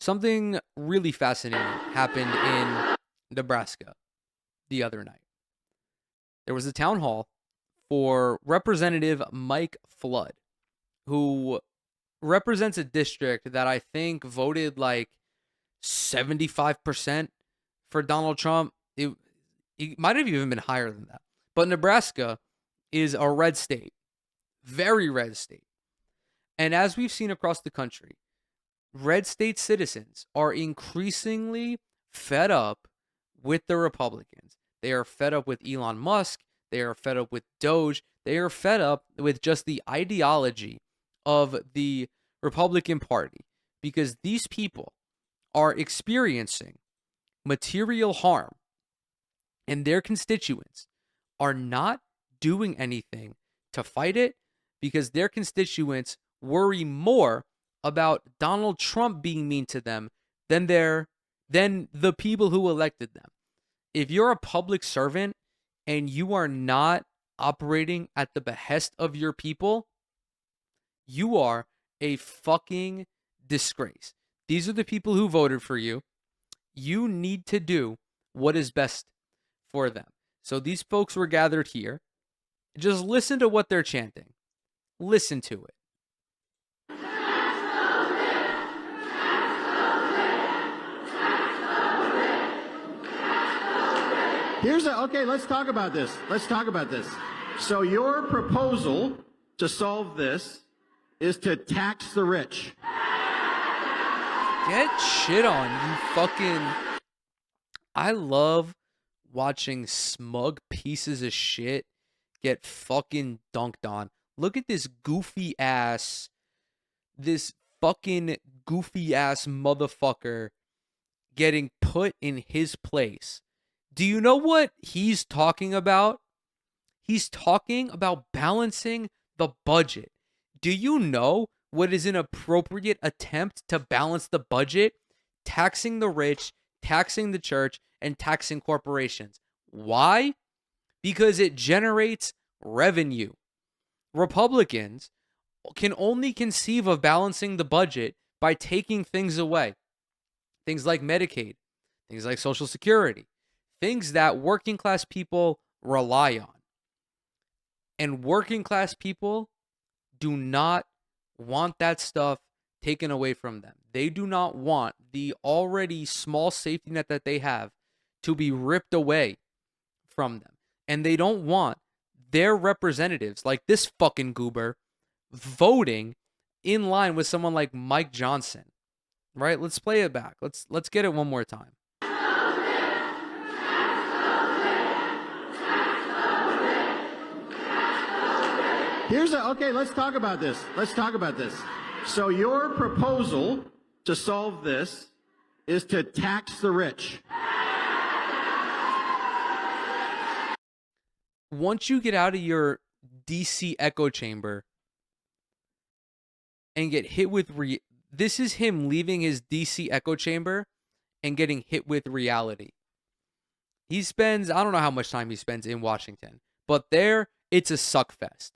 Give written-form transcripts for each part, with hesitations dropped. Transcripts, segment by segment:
Something really fascinating happened in Nebraska the other night. There was a town hall for Representative Mike Flood, who represents a district that I think voted like 75% for Donald Trump. It might have even been higher than that. But Nebraska is a red state, very red state. And as we've seen across the country, red state citizens are increasingly fed up with the Republicans. They are fed up with Elon Musk. They are fed up with Doge. They are fed up with just the ideology of the Republican Party because these people are experiencing material harm and their constituents are not doing anything to fight it because their constituents worry more about Donald Trump being mean to them than the people who elected them. If you're a public servant and you are not operating at the behest of your people, you are a fucking disgrace. These are the people who voted for you. You need to do what is best for them. So these folks were gathered here. Just listen to what they're chanting. Listen to it. Okay, let's talk about this. So your proposal to solve this is to tax the rich. Get shit on, you fucking... I love watching smug pieces of shit get fucking dunked on. Look at this fucking goofy ass motherfucker getting put in his place. Do you know what he's talking about? He's talking about balancing the budget. Do you know what is an appropriate attempt to balance the budget? Taxing the rich, taxing the church, and taxing corporations. Why? Because it generates revenue. Republicans can only conceive of balancing the budget by taking things away. Things like Medicaid, things like Social Security, things that working class people rely on. And working class people do not want that stuff taken away from them. They do not want the already small safety net that they have to be ripped away from them. And they don't want their representatives, like this fucking goober, voting in line with someone like Mike Johnson. Right? Let's play it back. Let's get it one more time. Okay, let's talk about this. So your proposal to solve this is to tax the rich. Once you get out of your DC echo chamber and get hit with this is him leaving his DC echo chamber and getting hit with reality. He spends, I don't know how much time he spends in Washington, but there it's a suck fest.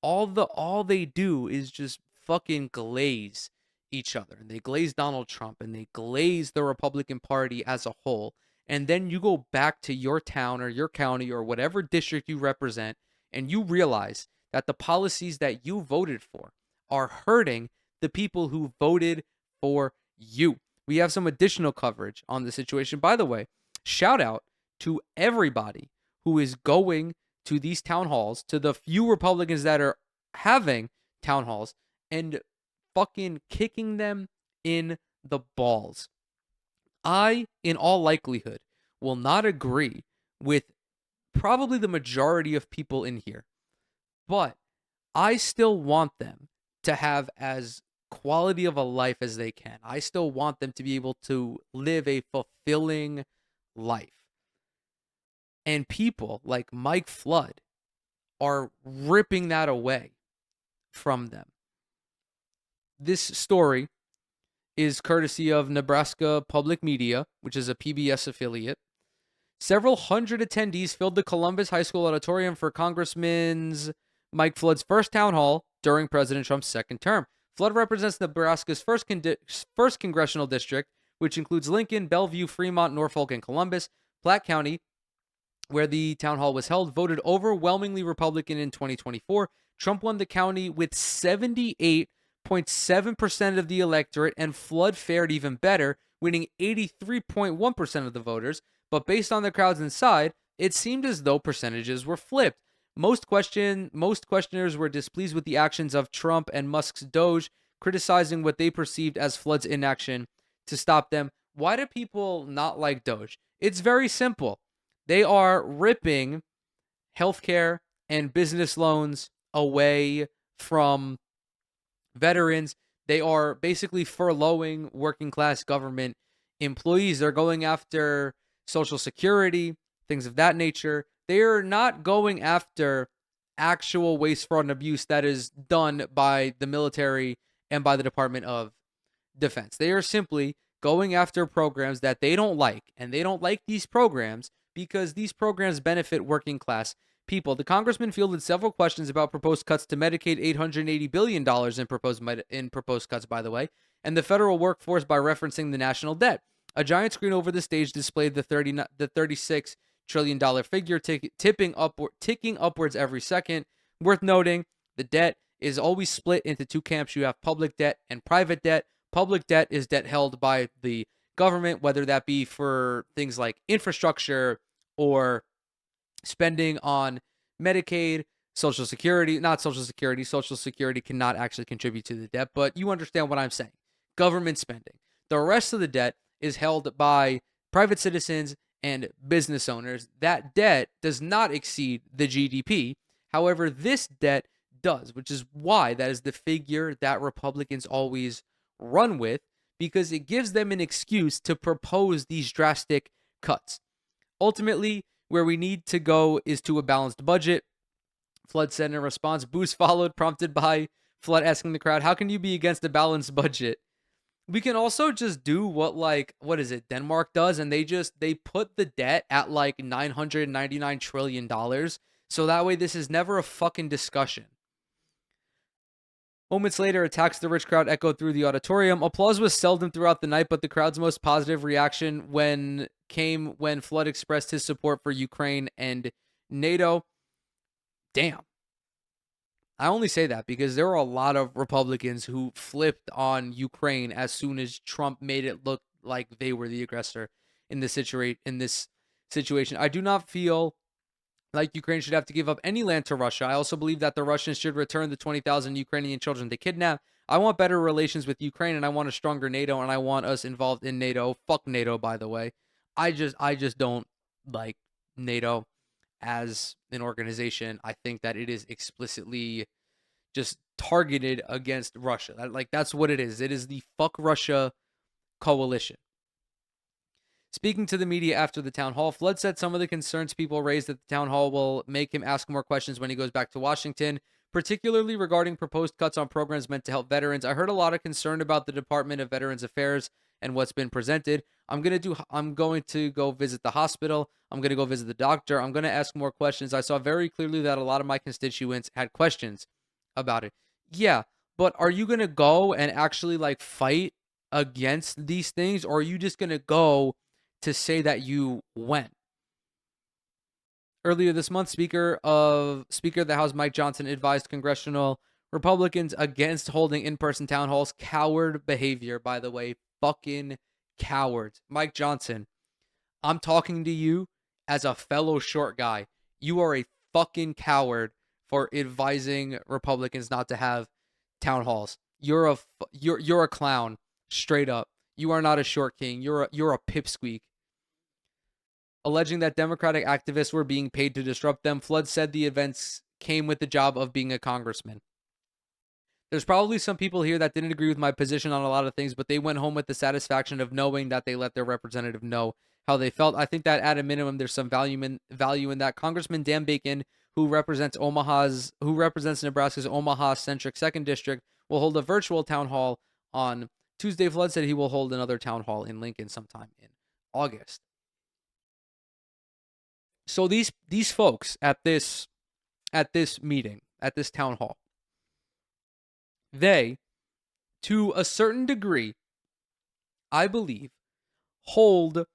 All they do is just fucking glaze each other. And they glaze Donald Trump and they glaze the Republican Party as a whole. And then you go back to your town or your county or whatever district you represent and you realize that the policies that you voted for are hurting the people who voted for you. We have some additional coverage on the situation. By the way, shout out to everybody who is going to these town halls, to the few Republicans that are having town halls and fucking kicking them in the balls. I, in all likelihood, will not agree with probably the majority of people in here, but I still want them to have as quality of a life as they can. I still want them to be able to live a fulfilling life. And people like Mike Flood are ripping that away from them. This story is courtesy of Nebraska Public Media, which is a PBS affiliate. Several hundred attendees filled the Columbus High School auditorium for Congressman Mike Flood's first town hall during President Trump's second term. Flood represents Nebraska's first congressional district, which includes Lincoln, Bellevue, Fremont, Norfolk, and Columbus. Platte County, where the town hall was held, voted overwhelmingly Republican in 2024. Trump won the county with 78.7% of the electorate, and Flood fared even better, winning 83.1% of the voters. But based on the crowds inside, it seemed as though percentages were flipped. Most questioners were displeased with the actions of Trump and Musk's Doge, criticizing what they perceived as Flood's inaction to stop them. Why do people not like Doge? It's very simple. They are ripping healthcare and business loans away from veterans. They are basically furloughing working class government employees. They're going after Social Security, things of that nature. They are not going after actual waste, fraud, and abuse that is done by the military and by the Department of Defense. They are simply going after programs that they don't like, and they don't like these programs because these programs benefit working class people. The congressman fielded several questions about proposed cuts to Medicaid, $880 billion in proposed cuts, by the way, and the federal workforce by referencing the national debt. A giant screen over the stage displayed the $36 trillion figure, ticking upwards every second. Worth noting, the debt is always split into two camps. You have public debt and private debt. Public debt is debt held by the government, whether that be for things like infrastructure or spending on Medicaid, Social Security. Not Social Security. Social Security cannot actually contribute to the debt, but you understand what I'm saying. Government spending. The rest of the debt is held by private citizens and business owners. That debt does not exceed the GDP. However, this debt does, which is why that is the figure that Republicans always run with, because it gives them an excuse to propose these drastic cuts. Ultimately, where we need to go is to a balanced budget. Flood said in response. Boost followed, prompted by Flood asking the crowd, how can you be against a balanced budget? We can also just do what is it, Denmark does, and they put the debt at like $999 trillion. So that way this is never a fucking discussion. Moments later, attacks the rich crowd echoed through the auditorium. Applause was seldom throughout the night, but the crowd's most positive reaction came when Flood expressed his support for Ukraine and NATO. Damn. I only say that because there were a lot of Republicans who flipped on Ukraine as soon as Trump made it look like they were the aggressor in this situation. I do not feel like Ukraine should have to give up any land to Russia. I also believe that the Russians should return the 20,000 Ukrainian children they kidnapped. I want better relations with Ukraine, and I want a stronger NATO, and I want us involved in NATO. Fuck NATO, by the way. I just don't like NATO as an organization. I think that it is explicitly just targeted against Russia. That's what it is. It is the fuck Russia coalition. Speaking to the media after the town hall, Flood said some of the concerns people raised at the town hall will make him ask more questions when he goes back to Washington, particularly regarding proposed cuts on programs meant to help veterans. I heard a lot of concern about the Department of Veterans Affairs and what's been presented. I'm going to go visit the hospital. I'm going to go visit the doctor. I'm going to ask more questions. I saw very clearly that a lot of my constituents had questions about it. Yeah, but are you going to go and actually fight against these things, or are you just going to go to say that you went? Earlier this month, Speaker of the House Mike Johnson advised congressional Republicans against holding in-person town halls. Coward behavior, by the way. Fucking cowards. Mike Johnson, I'm talking to you as a fellow short guy. You are a fucking coward for advising Republicans not to have town halls. You're a clown, straight up. You are not a short king. You're a pipsqueak. Alleging that Democratic activists were being paid to disrupt them, Flood said the events came with the job of being a congressman. There's probably some people here that didn't agree with my position on a lot of things, but they went home with the satisfaction of knowing that they let their representative know how they felt. I think that at a minimum, there's some value in that. Congressman Dan Bacon, who represents Nebraska's Omaha-centric 2nd District, will hold a virtual town hall on Tuesday. Flood said he will hold another town hall in Lincoln sometime in August. So these folks at this meeting, at this town hall, they to a certain degree, I believe, hold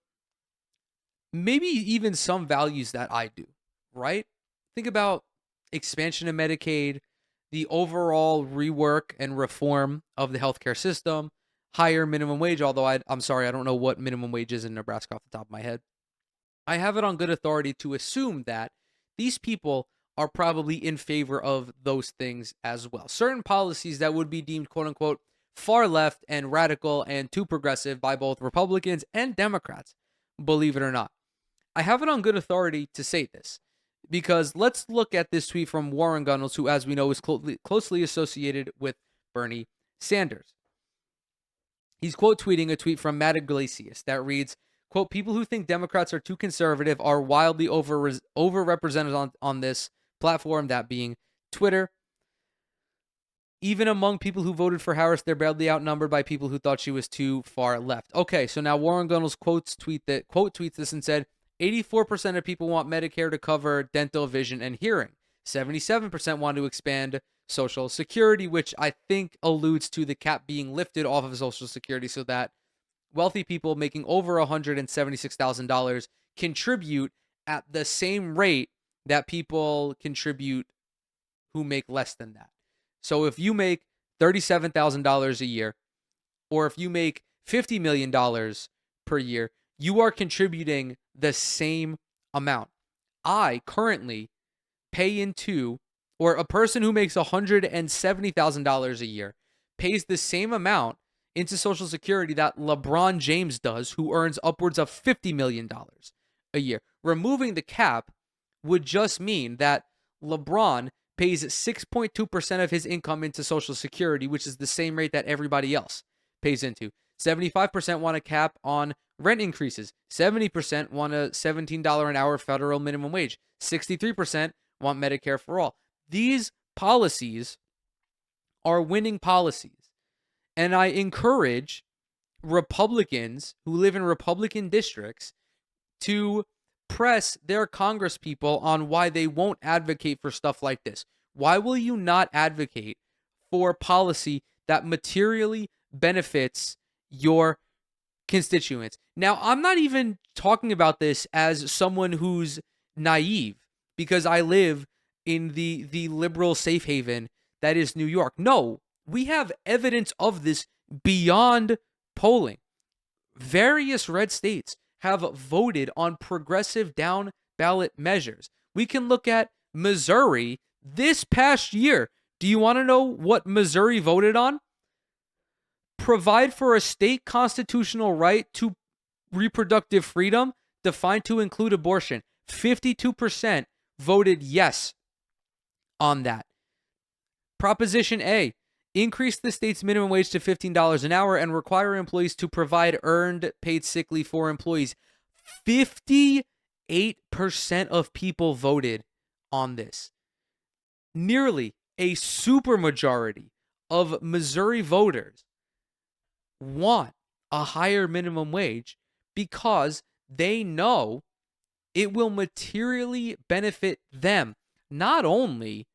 maybe even some values that I do, right? Think about expansion of Medicaid, the overall rework and reform of the healthcare system, higher minimum wage, although I'm sorry, I don't know what minimum wage is in Nebraska off the top of my head. I have it on good authority to assume that these people are probably in favor of those things as well. Certain policies that would be deemed quote unquote far left and radical and too progressive by both Republicans and Democrats, believe it or not. I have it on good authority to say this because let's look at this tweet from Warren Gunnels, who, as we know, is closely associated with Bernie Sanders. He's quote tweeting a tweet from Matt Iglesias that reads, quote, people who think Democrats are too conservative are wildly overrepresented on this platform, that being Twitter. Even among people who voted for Harris, they're badly outnumbered by people who thought she was too far left. Okay, so now Warren Gunnels quote tweets this and said, 84% of people want Medicare to cover dental, vision, and hearing. 77% want to expand Social Security, which I think alludes to the cap being lifted off of Social Security so that wealthy people making over $176,000 contribute at the same rate that people contribute who make less than that. So if you make $37,000 a year, or if you make $50 million per year, you are contributing the same amount. I currently pay into, or a person who makes $170,000 a year pays the same amount into Social Security that LeBron James does, who earns upwards of $50 million a year. Removing the cap would just mean that LeBron pays 6.2% of his income into Social Security, which is the same rate that everybody else pays into. 75% want a cap on rent increases. 70% want a $17 an hour federal minimum wage. 63% want Medicare for all. These policies are winning policies. And I encourage Republicans who live in Republican districts to press their congresspeople on why they won't advocate for stuff like this. Why will you not advocate for policy that materially benefits your constituents? Now, I'm not even talking about this as someone who's naive because I live in the liberal safe haven that is New York. No, we have evidence of this beyond polling. Various red states have voted on progressive down ballot measures. We can look at Missouri this past year. Do you want to know what Missouri voted on? Provide for a state constitutional right to reproductive freedom defined to include abortion. 52% voted yes on that. Proposition A, increase the state's minimum wage to $15 an hour and require employees to provide earned paid sick leave for employees. 58% of people voted on this. Nearly a supermajority of Missouri voters want a higher minimum wage because they know it will materially benefit them. Not only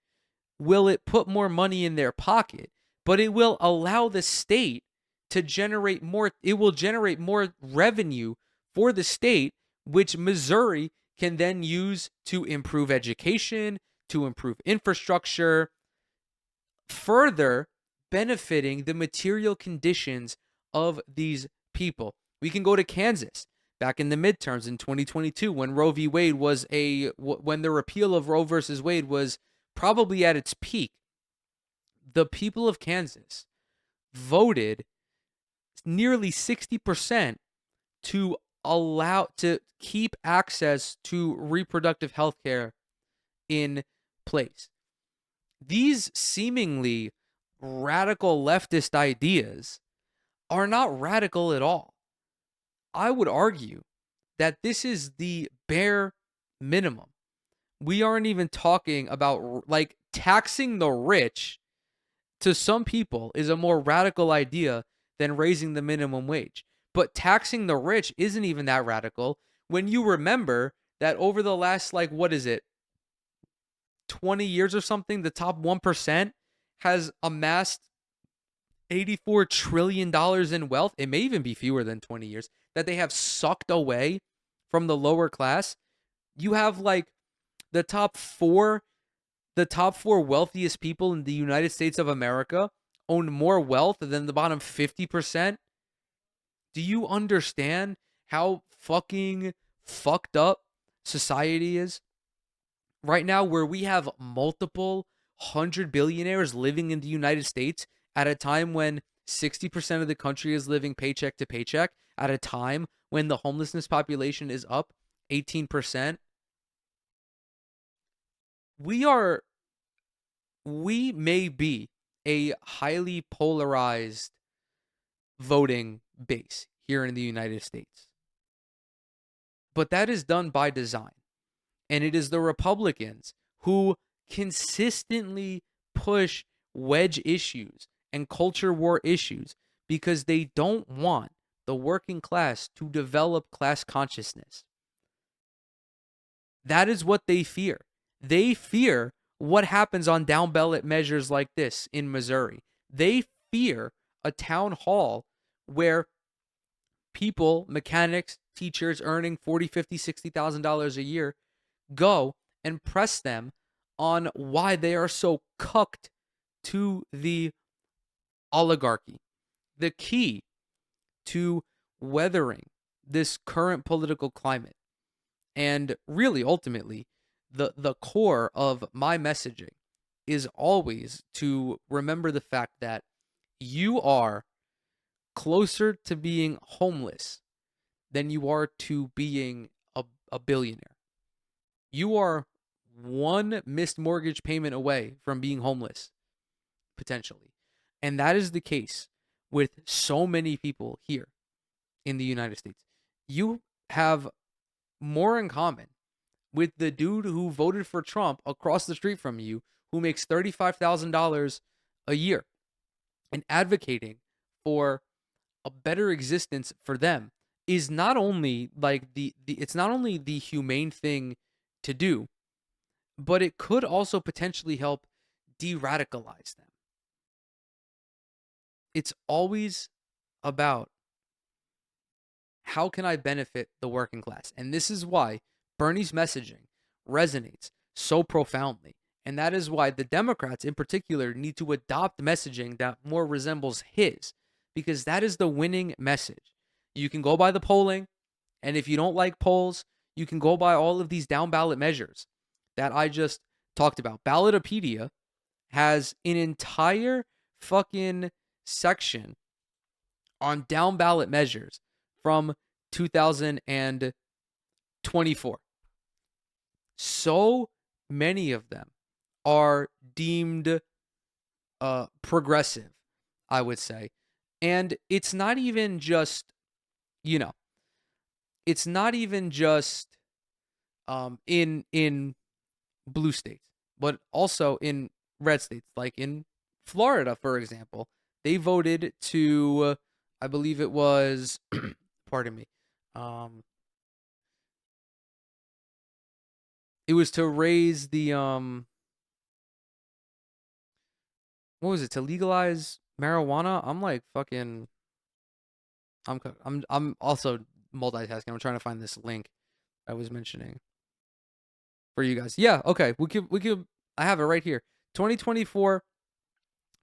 will it put more money in their pocket, but it will allow the state to generate more. It will generate more revenue for the state, which Missouri can then use to improve education, to improve infrastructure, further benefiting the material conditions of these people. We can go to Kansas back in the midterms in 2022 when Roe v. Wade was when the repeal of Roe versus Wade was probably at its peak. The people of Kansas voted nearly 60% to keep access to reproductive health care in place. These seemingly radical leftist ideas are not radical at all. I would argue that this is the bare minimum. We aren't even talking about, like, taxing the rich to some people is a more radical idea than raising the minimum wage. But taxing the rich isn't even that radical when you remember that over the last, 20 years or something, the top 1% has amassed $84 trillion in wealth, it may even be fewer than 20 years, that they have sucked away from the lower class. You have like the top four wealthiest people in the United States of America own more wealth than the bottom 50%. Do you understand how fucking fucked up society is right now, where we have multiple 100 billionaires living in the United States at a time when 60% of the country is living paycheck to paycheck, at a time when the homelessness population is up 18%? We may be a highly polarized voting base here in the United States, but that is done by design. And it is the Republicans who consistently push wedge issues and culture war issues because they don't want the working class to develop class consciousness. That is what they fear. They fear what happens on down ballot measures like this in Missouri. They fear a town hall where people, mechanics, teachers earning $40,000, $50,000, $60,000 a year go and press them on why they are so cucked to the oligarchy. The key to weathering this current political climate, and really ultimately the core of my messaging, is always to remember the fact that you are closer to being homeless than you are to being a billionaire. You are one missed mortgage payment away from being homeless, potentially. And that is the case with so many people here in the United States. You have more in common with the dude who voted for Trump across the street from you, who makes $35,000 a year, and advocating for a better existence for them is not only like it's not only the humane thing to do, but it could also potentially help de-radicalize them. It's always about how can I benefit the working class? And this is why Bernie's messaging resonates so profoundly. And that is why the Democrats in particular need to adopt messaging that more resembles his, because that is the winning message. You can go by the polling, and if you don't like polls, you can go by all of these down ballot measures that I just talked about. Ballotopedia has an entire fucking section on down ballot measures from 2024. So many of them are deemed progressive, I would say. And it's not even just, it's not even just in blue states, but also in red states. Like in Florida, for example, they voted to, I believe it was, pardon me, it was to raise the what was it, to legalize marijuana? I'm like fucking, I'm also multitasking. I'm trying to find this link I was mentioning for you guys. Yeah, okay. We could I have it right here. 2024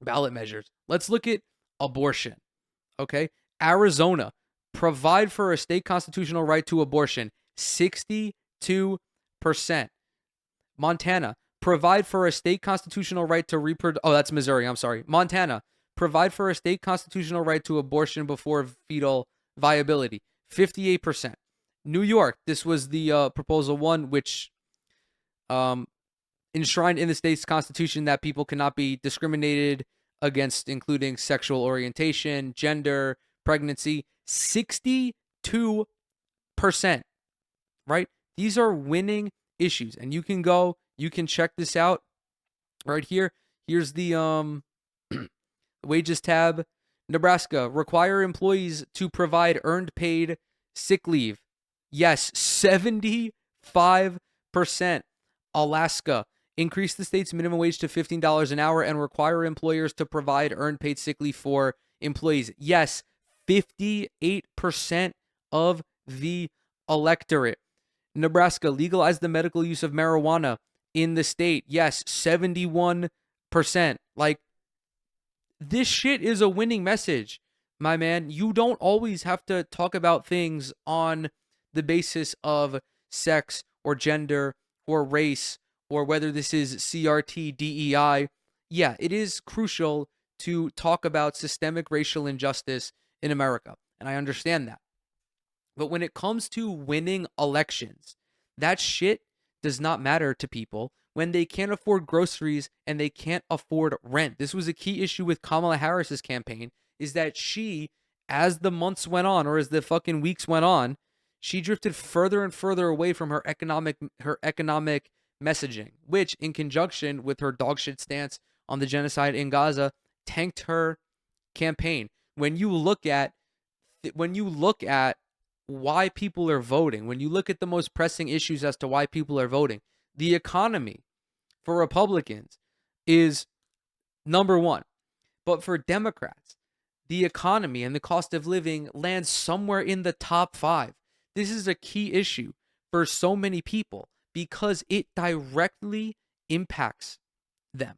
ballot measures. Let's look at abortion. Okay? Arizona, provide for a state constitutional right to abortion. 62%. Montana, provide for a state constitutional right to reproduce. Oh, that's Missouri. I'm sorry. Montana, provide for a state constitutional right to abortion before fetal viability. 58%. New York, this was the proposal one, which enshrined in the state's constitution that people cannot be discriminated against, including sexual orientation, gender, pregnancy. 62%. Right? These are winning issues, and you can go, you can check this out right here. Here's the wages tab. Nebraska, require employees to provide earned paid sick leave. Yes, 75%. Alaska, increase the state's minimum wage to $15 an hour, and require employers to provide earned paid sick leave for employees. Yes, 58% of the electorate. Nebraska legalized the medical use of marijuana in the state. Yes, 71%. Like, this shit is a winning message, my man. You don't always have to talk about things on the basis of sex or gender or race or whether this is CRT, DEI. Yeah, it is crucial to talk about systemic racial injustice in America, and I understand that. But when it comes to winning elections, that shit does not matter to people when they can't afford groceries and they can't afford rent. This was a key issue with Kamala Harris's campaign, is that she, as the months went on, or as the fucking weeks went on, she drifted further and further away from her economic messaging, which, in conjunction with her dogshit stance on the genocide in Gaza, tanked her campaign. When you look at why people are voting, when you look at the most pressing issues as to why people are voting, the economy for Republicans is number one. But for Democrats, the economy and the cost of living lands somewhere in the top 5. This is a key issue for so many people because it directly impacts them.